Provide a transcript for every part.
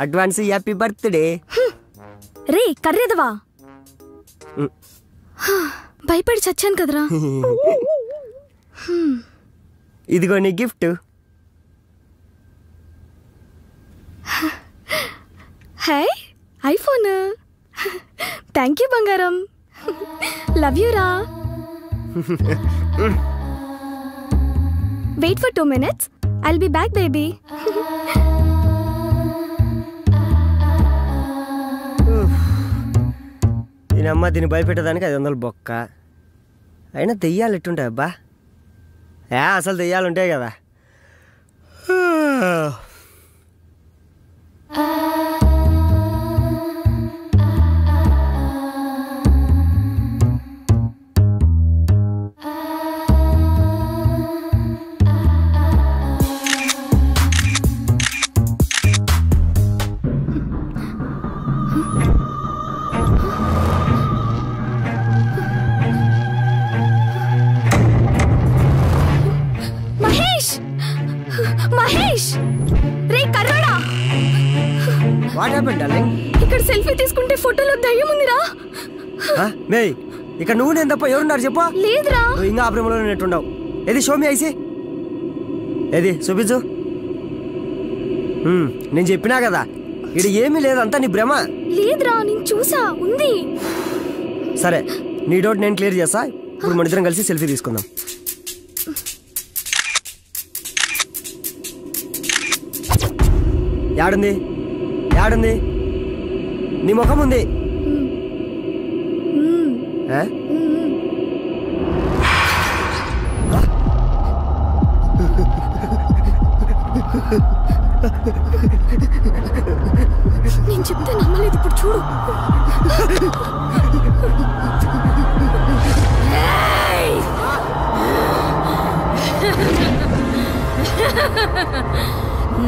Advance happy birthday రే కర్రేదవా భయపడి చచ్చాను కదరా ఇదిగో నీ gift hi iPhone thank you బంగారం లవ్ యూ రా wait for 2 minutes I'll be back baby దీనమ్మ దీన్ని భయపెట్టడానికి 500 బొక్క అయినా దెయ్యాలు ఎట్టుంటాయి అబ్బా అసలు దెయ్యాలు ఉంటాయి కదా ఇక్కడ సెల్ఫీ తీసుకుంటే ఫోటోలో దయ్యం ఉందిరా ఇక్కడ నువ్వు నేను తప్ప ఎవరున్నారు చెప్పు లేదురా ఇంకా ఆ ప్రేమలో నెట్టుండవు ఏది షోమి ఐసి ఏది చూపించు నేను చెప్పినా కదా ఇది ఏమీ లేదంతా నీ భ్రమ లేదురా నేను చూసా ఉంది సరే నీ డౌట్ నేను క్లియర్ చేస్తా ఇప్పుడు మన ఇద్దరం కలిసి సెల్ఫీ తీసుకుందాం యాడుంది యాడుంది నీ ముఖం ఉంది నేను చెప్తే నమ్మలేదు ఇప్పుడు చూడు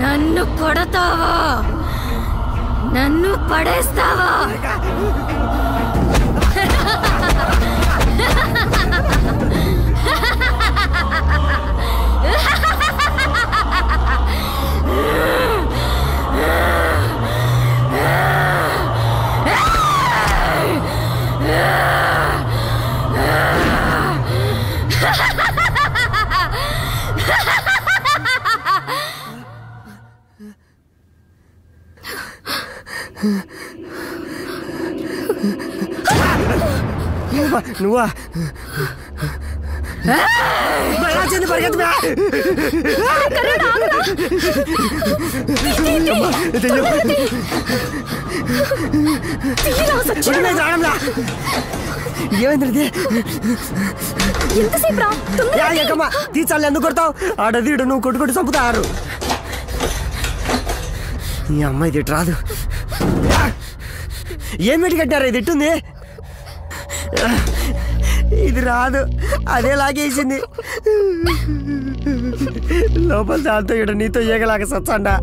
నన్ను కొడతావా నన్ను పడేస్తావా నువ్వా పరిగెత్తు ఏమైంది తీసాలి ఎందుకు కొడతావు ఆడదీడు నువ్వు కొట్టుకొట్టి చంపుతారు నీ అమ్మాయి తిట్టు రాదు ఏమిటి కట్టారు ఇది ఇట్టుంది ఇది రాదు అదే లాగేసింది లోపల దాంతో ఇక్కడ నీతో ఏగలాగా సచ్చండా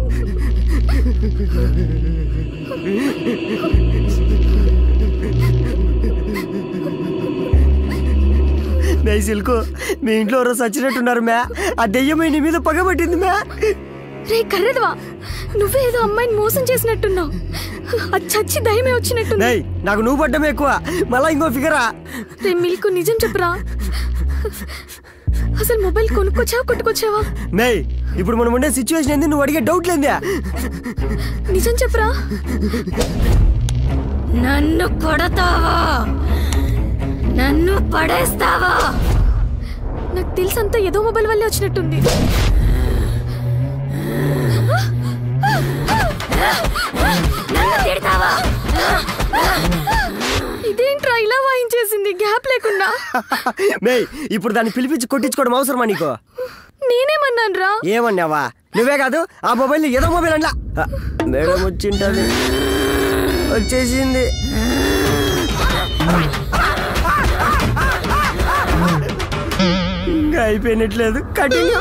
మే సిల్కు మీ ఇంట్లో ఎవరో సచ్చినట్టున్నారు మ్యా ఆ దెయ్యమై నీ మీద పగబట్టింది మ్యా రే కర్రెదవా నువ్వే ఏదో అమ్మాయిని మోసం చేసినట్టున్నావు అది చచ్చి దయ్యమే వచ్చినట్టుంది నాకు నువ్వు పడ్డమే ఎక్కువ మళ్ళా ఇంకో ఫిగరా రే మిల్కు నిజం చెప్పురా అసలు మొబైల్ కొనుక్కొచ్చావా కొట్టుకొచ్చావా నే ఇప్పుడు మనం ఉండే సిచ్యువేషన్ ఏంది నువ్వు అడిగే డౌట్ లేందా నిజం చెప్పురా నన్ను కొడతావా నన్ను పడేస్తావా నాకు తెలుసంతా ఏదో మొబైల్ వల్లే వచ్చినట్టుంది ఇదేంట్రా ఇలా వాయించేసింది గ్యాప్ లేకుండా ఇప్పుడు దాన్ని పిలిపించి కొట్టించుకోవడం అవసరమా నీకు నేనేమన్నాను రా ఏమన్నావా నువ్వే కాదు ఆ మొబైల్ ఏదో మొబైల్ అన్నా మేడం వచ్చింటది, వచ్చేసింది. ఇంకా అయిపోయినట్లేదు, కంటిన్యూ.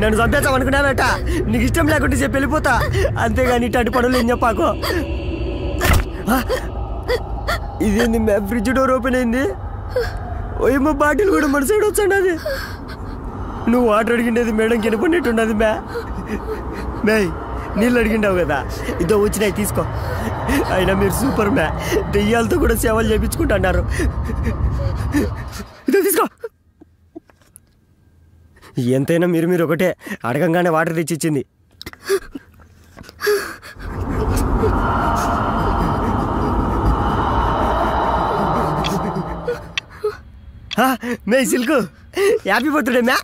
నన్ను చంపేస్తాం అనుకున్నావేట, నీకు ఇష్టం లేకుంటే చెప్పి వెళ్ళిపోతా, అంతేగాని ఇట్లాంటి పనులు ఏం చెప్పాకో. ఇదేంది మ్యా, ఫ్రిడ్జ్ డోర్ ఓపెన్ అయింది. ఓయమ్మ, బాటిల్ కూడా మన సైడ్ వచ్చండి. అది నువ్వు వాటర్ అడిగిండేది మేడం కినపడినట్టున్నది మ్యా. నీళ్ళు అడిగిండావు కదా, ఇదో వచ్చినాయి తీసుకో. అయినా మీరు సూపర్ మ్యా, దెయ్యాలతో కూడా సేవలు చేయించుకుంటున్నారు. ఇదో తీసుకో. ఎంతైనా మీరు ఒకటే, అడగంగానే వాటర్ తెచ్చిచ్చింది. మే సిల్కు, హ్యాపీ బర్త్డే మ్యా.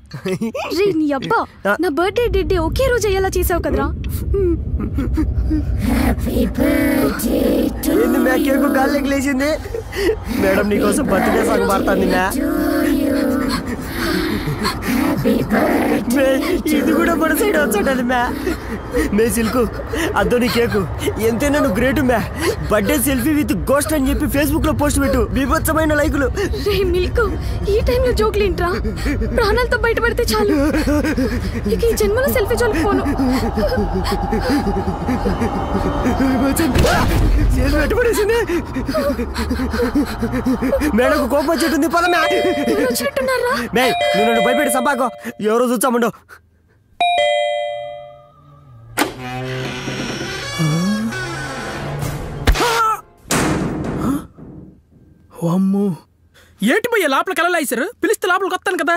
రే నీ అబ్బా, నా బర్త్డే డే ఒకే రోజు అయ్యేలా చేసావు కదరా. ఏంది మ్యా, కేకు గాల్లోకి లేచింది. మేడం నీకోసం బర్త్డే సాంగ్ పాడుతుంది మ్యా. ఇది కూడా మన సైడ్ వచ్చాడు మ్యా. మే సిల్కు, అద్దో నీ కేకు. ఎంతైనా నువ్వు గ్రేట్ మ్యా. బర్త్డే సెల్ఫీ విత్ గోస్ట్ అని చెప్పి ఫేస్బుక్ లో పోస్ట్ పెట్టు, బీభత్సమైన లైకులు. రే మిల్క్, ఈ టైంలో జోకులు ఏంట్రా? ప్రాణాలతో బయటపడితే చాలు, ఇక ఈ జన్మలో సెల్ఫీ జోలికి పోను. పెట్టబడేసింది. మేడం కోపం వచ్చేటుంది, పదమే. మే, నువ్వు నన్ను భయపెట్టి సంపాకో, ఎవరో చూచామండో. అమ్మో, ఏంటి పోయే లోపలికి వెళ్ళలేసారు? పిలిస్తే లోపలికి వస్తాను కదా.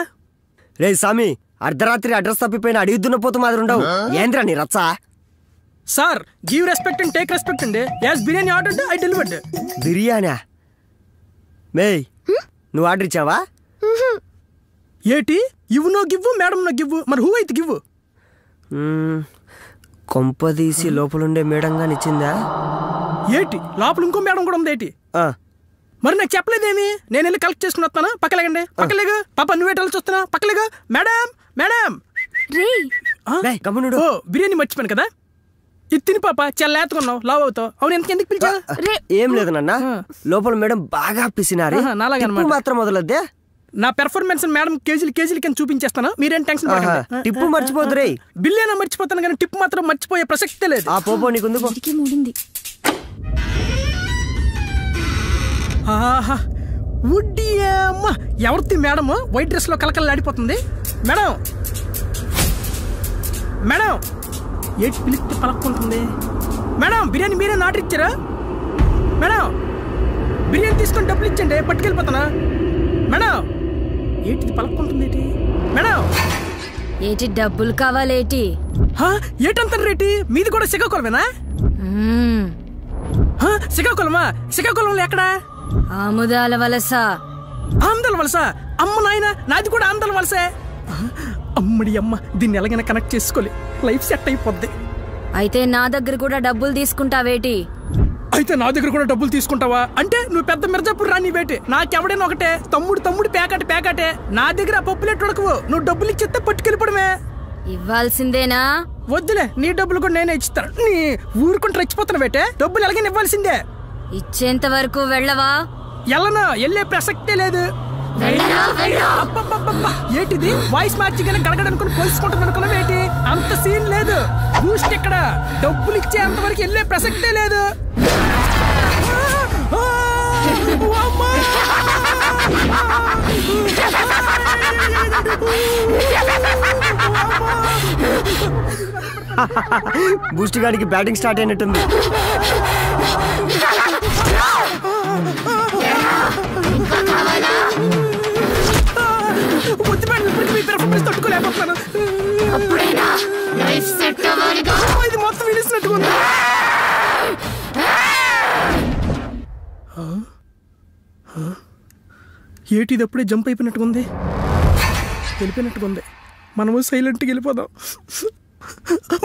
రే సామి, అర్ధరాత్రి అడ్రస్ తప్పిపోయిన అడిగి దున్నపోతు మాదిరి ఉండవు. ఏంద్రా నీ రచ్చ? Sir, give respect and take respect అండి. As biryani order I delivered. బిర్యానా? మే, నువ్వు ఆర్డర్ ఇచ్చావా? ఏటి ఇవ్వు no give, madam no give, మరి హూ అయితే గివ్వు? కొంపదీసి లోపలుండే మేడం గాని ఇచ్చిందా? ఏటి లోపల ఇంకో మేడం కూడా ఉంది ఏటి? మరి నాకు చెప్పలేదేమి? నేను వెళ్ళి కలెక్ట్ చేసుకుని వస్తాను. పక్కలేగండి, పక్కలేగా. పాప నువ్వేట చూస్తున్నా, పక్కలేగా. మేడం మేడం, ఓ బిర్యానీ మర్చిపోయాను కదా, ఇది తిని పాప. చాలా లేతకున్నావు, లావ్ అవుతావు. అవును, ఎందుకు పిలిచా? ఏం లేదు నాన్న, లోపల మేడం బాగా పిసినారు, మాత్రం మొదలద్దే. నా పెర్ఫార్మెన్స్ మేడం కేజీలు కింద చూపించేస్తాను, మీరేం టెన్షన్ పడకండి. టిప్పు మర్చిపోదు రే. బిల్లేనా మర్చిపోతాను కానీ టిప్పు మాత్రం మర్చిపోయే ప్రసక్తే లేదు. ఆ పోపో నీకుంది. ఎవరిది మేడం వైట్ డ్రెస్ లో కలకలాడిపోతుంది? మేడం మేడం, ఏంటి పిలిస్తే పలక్కుంటుంది? మేడం, బిర్యానీ మీరే ఆర్డర్ ఇచ్చారా? మేడం, బిర్యానీ తీసుకొని డబ్బులు ఇచ్చండి, పట్టుకెళ్ళిపోతానా? మేడం, ఏంటిది పలక్కుంటుంది ఏంటి? మేడం, ఏటి డబ్బులు కావాలేటి? ఏటంటారు రేటి? మీది కూడా శ్రీకాకుళమేనా? శ్రీకాకుళమా? శ్రీకాకుళంలో ఎక్కడా? ఆముదాల వలస. ఆముదాల వలస? అమ్మ నాయన, నాది కూడా ఆముదాల వలసే. అమ్మడి అమ్మ, దీన్ని ఎలాగైనా కనెక్ట్ చేసుకోవాలి, లైఫ్ సెట్ అయిపోద్ది. అయితే నా దగ్గర కూడా డబ్బులు తీసుకుంటావేటి? అయితే నా దగ్గర కూడా డబ్బులు తీసుకుంటావా? అంటే నువ్వు పెద్ద మిర్జాపూర్ రాని వేటి, నాకెవడైనా ఒకటే. తమ్ముడు పేకాటే. నా దగ్గర పప్పులెట్ ఉడకవు, నువ్వు డబ్బులు ఇచ్చేస్తే పట్టుకెళ్ళిపోవడమే. ఇవ్వాల్సిందేనా? వద్దులే, నీ డబ్బులు కూడా నేనే ఇస్తాను. నీ ఊరుకుంటే రెచ్చిపోతున్నా వేటే, డబ్బులు ఎలాగైనా ఇవ్వాల్సిందే. ఇచ్చేంత వరకు వెళ్ళవా? ఎల్లనా, వెళ్ళే ప్రసక్తే లేదు. ఏంటిది వాయిస్ మార్చిగానే గడగడనుకుని పోల్చుకుంటుంది అనుకున్నావు ఏంటి? అంత సీన్ లేదు. బూస్ట్ ఇక్కడ, డబ్బులు ఇచ్చేంత వరకు వెళ్ళే ప్రసక్తే లేదు. బూస్ట్ గాడికి బ్యాటింగ్ స్టార్ట్ అయినట్టుంది. ఇది మొత్తం విడిసినట్టుగా ఉంది. ఏటి ఇది అప్పుడే జంప్ అయిపోయినట్టుగా వెళ్ళిపోయినట్టుగా మనము సైలెంట్గా వెళ్ళిపోదాం.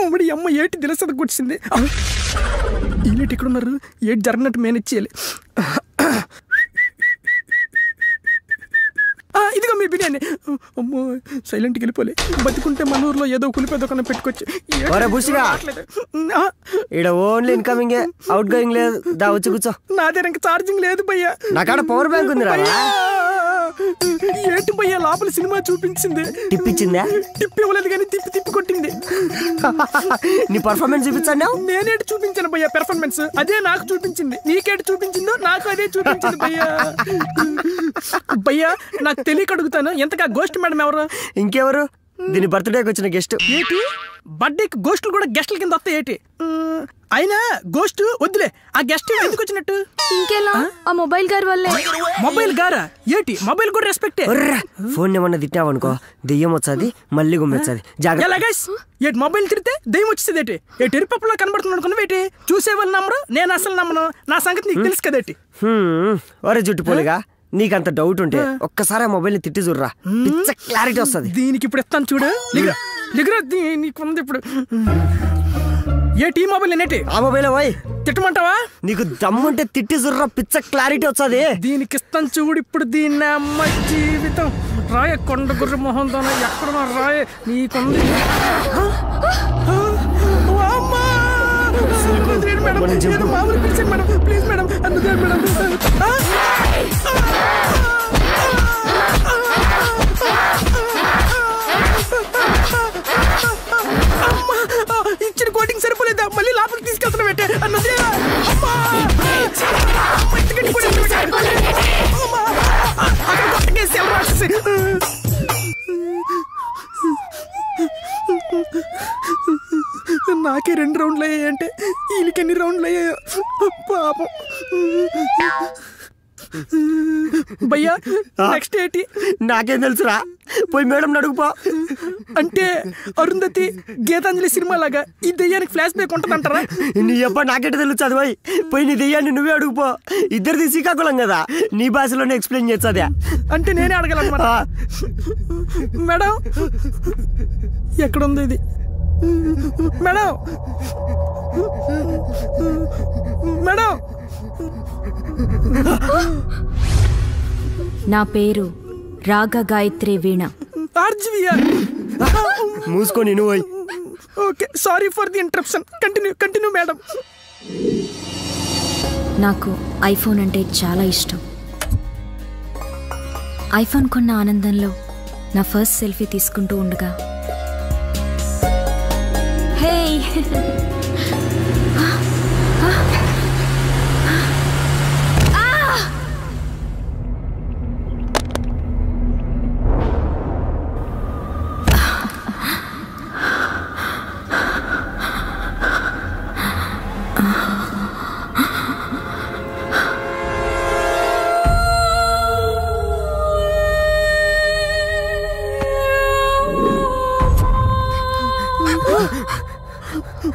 అమ్మడి అమ్మ, ఏటి దిలసద కూర్చింది. ఈలేటి ఇక్కడ ఉన్నారు, ఏటి జరిగినట్టు మేనేజ్ చేయాలి. అమ్మో సైలెంట్కి వెళ్ళిపోలే. బతికుంటే మన ఊర్లో ఏదో కులిపే దుకాణం పెట్టుకోవచ్చు. ఇక్కడ ఓన్లీ ఇన్కమింగ్ అవుట్ గోయింగ్ లేదు. దా వచ్చి కూర్చో. నా దగ్గర ఇంకా ఛార్జింగ్ లేదు భయ్యా. నా కాడ పవర్ బ్యాంక్ ఉంది రా. ఏంటి భయ్యా లోపల సినిమా చూపించింది. టిప్పించిందా? టిప్ ఇవ్వలేదు కానీ తిప్పి తిప్పి కొట్టింది. నీ పర్ఫార్మెన్స్ చూపించాను. నేనేటి చూపించాను భయ్యా పెర్ఫార్మెన్స్. అదే నాకు చూపించింది. నీకేటి చూపించిందో నాకు అదే చూపించింది భయ్యా. భయ్యా నాకు తెలియక అడుగుతాను, ఎంతగా గోస్ట్ మేడం ఎవరు? ఇంకెవరు? దీని బర్త్డేకి వచ్చిన గెస్ట్. ఏంటి బర్త్డేకి గోస్టులు కూడా గెస్టుల కింద వస్తాయి ఏంటి? అయినా గోస్ట్ వద్దులే, ఆ గెస్ట్ ఎందుకు వచ్చినట్టు? ఇంకెలా ఆ మొబైల్ గారి వల్లే. మొబైల్ గారా? ఏంటి మొబైల్ కూడా రెస్పెక్టే. ఫోన్ ఏమన్నా తిట్టావనుకో దెయ్యం వచ్చాది, మళ్ళీ గుమ్మొచ్చాది. ఏంటి మొబైల్ తిరిగితే దెయ్యం వచ్చేది ఏంటి? ఏ టెరిపప్పులో కనబడుతుంది అనుకున్నావు ఏంటి? చూసేవాళ్ళు నమ్మరు, నేను అసలు నమ్మను. నా సంగతి నీకు తెలుసు కదేటి. ఒరే జుట్టుపోలిగా, నీకంత డౌట్ ఉంటే ఒక్కసారి ఆ మొబైల్ ని తిట్టి చూడరా, పిచ్చ క్లారిటీ వస్తుంది. దీనికి ఇప్పుడు ఇస్తాను చూడు. నీకుంది ఇప్పుడు. ఏటి మొబైల్ నేటి? ఆ మొబైల్ పోయి తిట్టమంటావా? నీకు దమ్ముంటే తిట్టి చూడరా, పిచ్చ క్లారిటీ వచ్చాది. దీనికి ఇస్తాను చూడు ఇప్పుడు. దీన్ని అమ్మ జీవితం రాయ కొండ గుర్ర మొహంతో ఎక్కడ రాయ నీకుంది. మామూలు పిలిచాను మేడం, ప్లీజ్ మేడం, అందుకే మేడం. ఇచ్చిన కోటింగ్ సరిపోలేదా? మళ్ళీ లోపలికి తీసుకెళ్తున్నా పెట్టే అన్నది. నాకే 2 రౌండ్లు అయ్యాయంటే వీళ్ళకి ఎన్ని రౌండ్లు అయ్యాయో పాపం. భయ్యా నెక్స్ట్ ఏంటి? నాకేం తెలుసురా, పోయి మేడం అడుగుపో. అంటే అరుంధతి గీతాంజలి సినిమా లాగా ఈ దెయ్యానికి ఫ్లాష్ బ్యాక్ ఉంటదంటారా? నీ అబ్బా నాకేంటి తెలుసు చదివాయి. పోయి నీ దెయ్యాన్ని నువ్వే అడుగుపో. ఇద్దరిది శ్రీకాకుళం కదా, నీ భాషలోనే ఎక్స్ప్లెయిన్ చేస్తుందా. అంటే నేనే అడగాలన్నమాట. మేడం ఎక్కడుంది ఇది? మేడం మేడం నా పేరు రాగ గాయత్రి వీణ. మూసుకొని నువ్వు. Okay, sorry for the interruption. Continue madam. నాకు ఐఫోన్ అంటే చాలా ఇష్టం. ఐఫోన్ కొన్న ఆనందంలో నా ఫస్ట్ సెల్ఫీ తీసుకుంటూ ఉండగా హే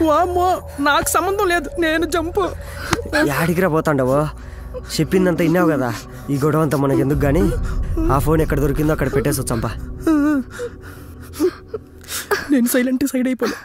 వామ్మో, నాకు సంబంధం లేదు, నేను జంపు. యాడికిరా పోతాండవో? చెప్పిందంతా విన్నావు కదా. ఈ గొడవ అంతా మనకి ఎందుకు గానీ ఆ ఫోన్ ఎక్కడ దొరికిందో అక్కడ పెట్టేసి వచ్చాంపా. నేను సైలెంట్ సైడ్ అయిపోలే.